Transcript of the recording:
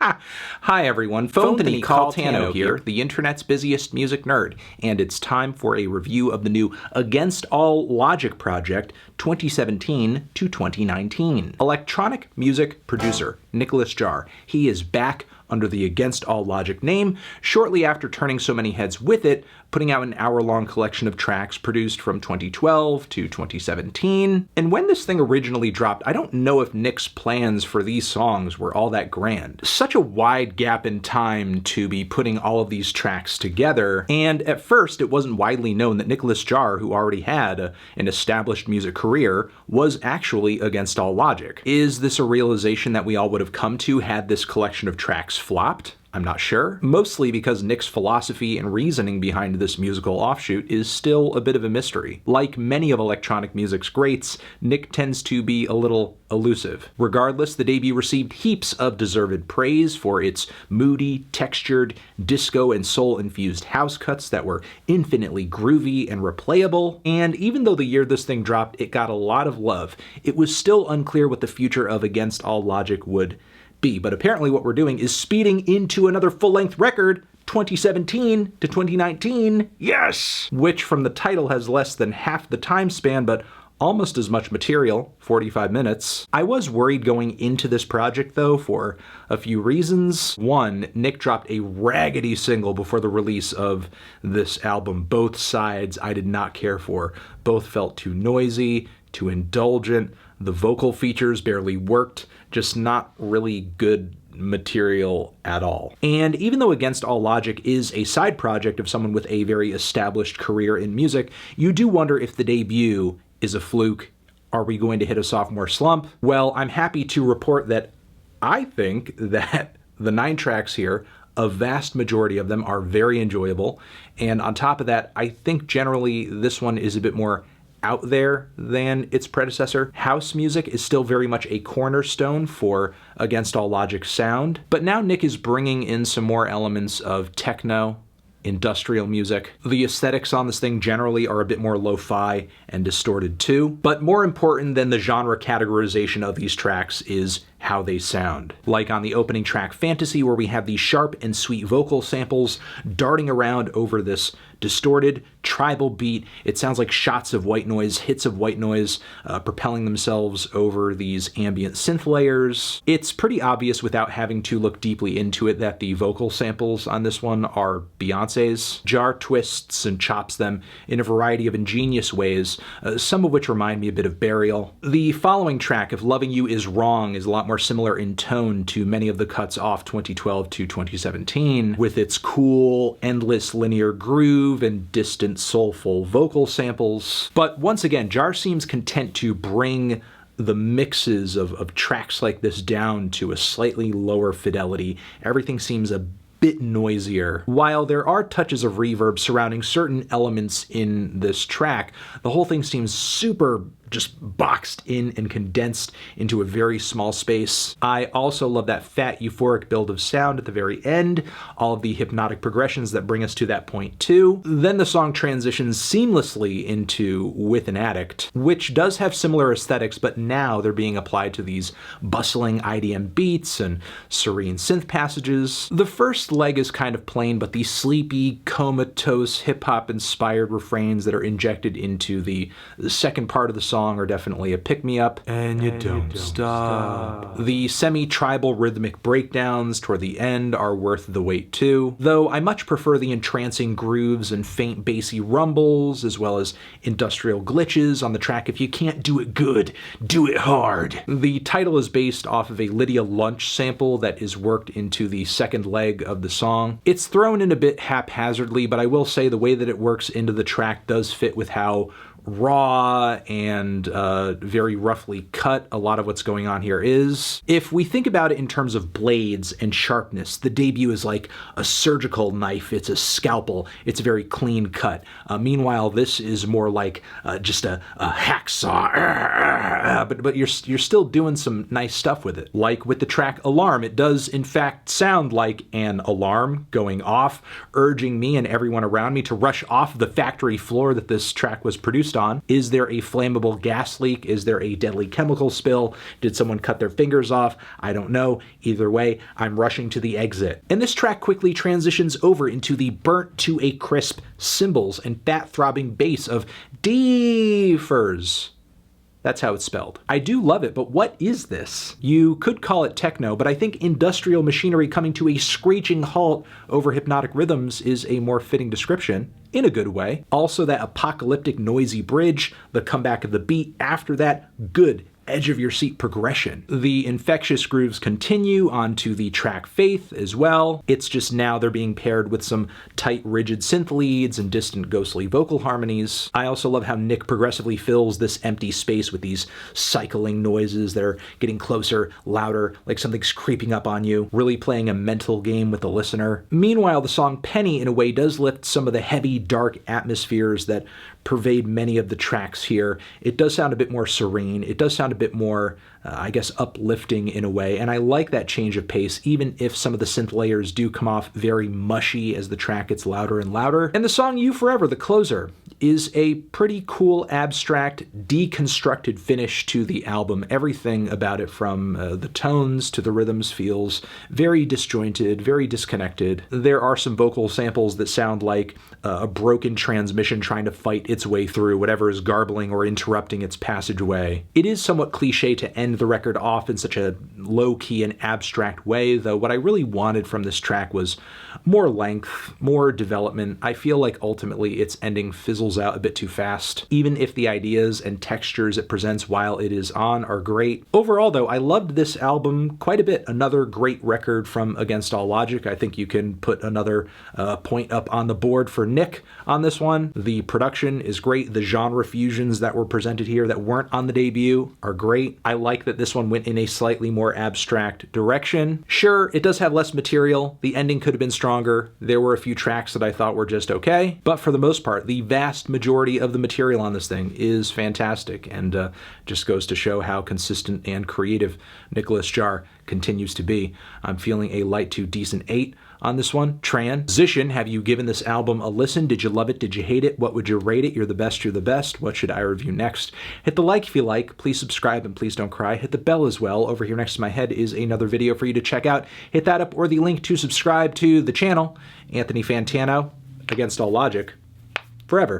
Hi everyone, Phone the Nicolas Jaar here, the internet's busiest music nerd, and it's time for a review of the new Against All Logic project 2017 to 2019. Electronic music producer Nicolas Jaar. He is back under the Against All Logic name, shortly after turning so many heads with it, putting out an hour-long collection of tracks produced from 2012 to 2017. And when this thing originally dropped, I don't know if Nick's plans for these songs were all that grand. Such a wide gap in time to be putting all of these tracks together, and at first it wasn't widely known that Nicolas Jaar, who already had an established music career, was actually Against All Logic. Is this a realization that we all would have come to had this collection of tracks flopped? I'm not sure. Mostly because Nick's philosophy and reasoning behind this musical offshoot is still a bit of a mystery. Like many of electronic music's greats, Nick tends to be a little elusive. Regardless, the debut received heaps of deserved praise for its moody, textured, disco and soul-infused house cuts that were infinitely groovy and replayable. And even though the year this thing dropped, it got a lot of love, it was still unclear what the future of Against All Logic would be. But apparently what we're doing is speeding into another full-length record, 2017 to 2019, yes! Which from the title has less than half the time span, but almost as much material, 45 minutes. I was worried going into this project though for a few reasons. One, Nick dropped a raggedy single before the release of this album. Both sides I did not care for. Both felt too noisy, too indulgent. The vocal features barely worked, just not really good material at all. And even though Against All Logic is a side project of someone with a very established career in music, you do wonder if the debut is a fluke. Are we going to hit a sophomore slump? Well, I'm happy to report that I think that the 9 tracks here, a vast majority of them are very enjoyable. And on top of that, I think generally this one is a bit more out there than its predecessor. House music is still very much a cornerstone for Against All Logic's sound, but now Nick is bringing in some more elements of techno, industrial music. The aesthetics on this thing generally are a bit more lo-fi and distorted too, but more important than the genre categorization of these tracks is how they sound. Like on the opening track Fantasy, where we have these sharp and sweet vocal samples darting around over this distorted tribal beat. It sounds like shots of white noise, hits of white noise, propelling themselves over these ambient synth layers. It's pretty obvious without having to look deeply into it that the vocal samples on this one are Beyonce's. Jaar twists and chops them in a variety of ingenious ways, some of which remind me a bit of Burial. The following track, If Loving You Is Wrong, is a lot more similar in tone to many of the cuts off 2012 to 2017, with its cool, endless linear groove and distant, soulful vocal samples. But once again, Jaar seems content to bring the mixes of tracks like this down to a slightly lower fidelity. Everything seems a bit noisier. While there are touches of reverb surrounding certain elements in this track, the whole thing seems super just boxed in and condensed into a very small space. I also love that fat, euphoric build of sound at the very end, all of the hypnotic progressions that bring us to that point too. Then the song transitions seamlessly into With an Addict, which does have similar aesthetics, but now they're being applied to these bustling IDM beats and serene synth passages. The first leg is kind of plain, but the sleepy, comatose, hip-hop inspired refrains that are injected into the second part of the song are definitely a pick-me-up. And you don't stop. The semi-tribal rhythmic breakdowns toward the end are worth the wait too, though I much prefer the entrancing grooves and faint bassy rumbles, as well as industrial glitches on the track. If you can't do it good, do it hard. The title is based off of a Lydia Lunch sample that is worked into the second leg of the song. It's thrown in a bit haphazardly, but I will say the way that it works into the track does fit with how raw and very roughly cut a lot of what's going on here is. If we think about it in terms of blades and sharpness, the debut is like a surgical knife. It's a scalpel. It's a very clean cut. Meanwhile, this is more like just a hacksaw. But you're still doing some nice stuff with it. Like with the track Alarm, it does in fact sound like an alarm going off, urging me and everyone around me to rush off the factory floor that this track was produced based on. Is there a flammable gas leak? Is there a deadly chemical spill? Did someone cut their fingers off? I don't know. Either way, I'm rushing to the exit. And this track quickly transitions over into the burnt to a crisp cymbals and fat-throbbing bass of DEEEEEEFERS. That's how it's spelled. I do love it, but what is this? You could call it techno, but I think industrial machinery coming to a screeching halt over hypnotic rhythms is a more fitting description, in a good way. Also, that apocalyptic noisy bridge, the comeback of the beat after that, good edge-of-your-seat progression. The infectious grooves continue onto the track Faith as well. It's just now they're being paired with some tight, rigid synth leads and distant, ghostly vocal harmonies. I also love how Nick progressively fills this empty space with these cycling noises that are getting closer, louder, like something's creeping up on you, really playing a mental game with the listener. Meanwhile, the song Penny, in a way, does lift some of the heavy, dark atmospheres that pervade many of the tracks here. It does sound a bit more serene. It does sound a bit more, I guess, uplifting in a way, and I like that change of pace, even if some of the synth layers do come off very mushy as the track gets louder and louder. And the song You Forever, the closer, is a pretty cool, abstract, deconstructed finish to the album. Everything about it, from the tones to the rhythms, feels very disjointed, very disconnected. There are some vocal samples that sound like a broken transmission trying to fight its way through whatever is garbling or interrupting its passageway. It is somewhat cliche to end the record off in such a low-key and abstract way, though what I really wanted from this track was more length, more development. I feel like ultimately its ending fizzles out a bit too fast, even if the ideas and textures it presents while it is on are great. Overall, though, I loved this album quite a bit. Another great record from Against All Logic. I think you can put another point up on the board for Nick on this one. The production is great. The genre fusions that were presented here that weren't on the debut are great. I like that this one went in a slightly more abstract direction. Sure, it does have less material. The ending could have been stronger. There were a few tracks that I thought were just okay, but for the most part, the vast majority of the material on this thing is fantastic, and just goes to show how consistent and creative Nicolas Jaar continues to be. I'm feeling a light to decent 8 on this one. Transition, have you given this album a listen? Did you love it? Did you hate it? What would you rate it? You're the best, you're the best. What should I review next? Hit the like if you like. Please subscribe and please don't cry. Hit the bell as well. Over here next to my head is another video for you to check out. Hit that up or the link to subscribe to the channel. Anthony Fantano, Against All Logic, forever.